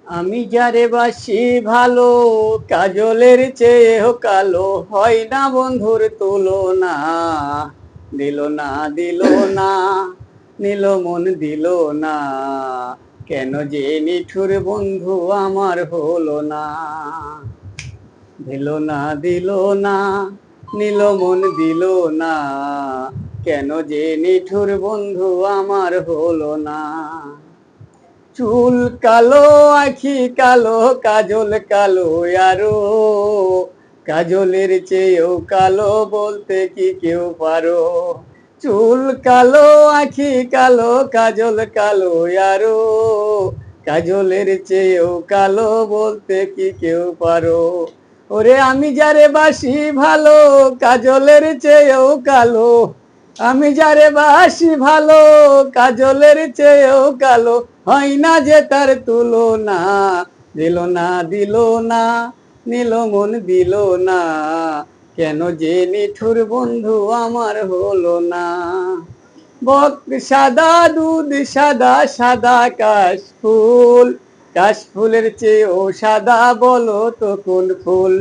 আমি যারে বাসি ভালো, কাজলের চেয়েও কালো, হয় না বন্ধুর তুলনা। দিল না, দিল না, নিল মন দিল না, কেন যে নিঠুর বন্ধু আমার হলো না। দিল না, দিল না, নিল মন দিল না, কেন যে নিঠুর বন্ধু আমার হলো না। চুল কালো, আখি কালো, কাজল কালো আরো, কাজলের চেয়েও কালো বলতে কি কেউ পারো। চুল কালো, আখি কালো, কাজল কালো আরো, কাজলের চেয়েও কালো বলতে কি কেউ পারো। ওরে আমি যারে বাসি ভালো, কাজলের চেয়েও কালো। আমি যারে বাসি ভালো, কাজলের চেয়েও কালো, হয় না যে তার তুলনা। দিল না, দিল না, নিল মন দিল না, কেন যে নিঠুর বন্ধু আমার হলো না। বক সাদা দুধ সাদা, সাদা কাশফুল, কাশফুলের চেয়েও সাদা বলো তো কোন ফুল।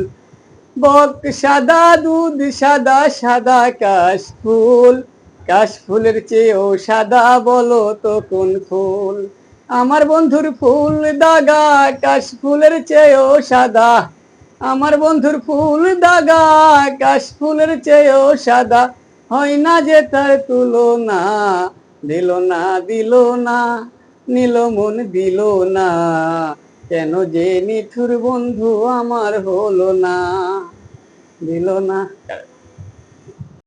বক সাদা দুধ সাদা, সাদা কাশফুল, কাশফুলের চেয়েও সাদা বলো তো কোন ফুল। আমার বন্ধুর ফুল দাগা, কাশফুলের চেয়েও সাদা। আমার বন্ধুর ফুল দাগা, কাশফুলের চেয়েও সাদা, হয় না যে তার তুলনা। দিল না, দিল না, নিল মন দিল না, কেন যে নিঠুর বন্ধু আমার হলো না। দিল না।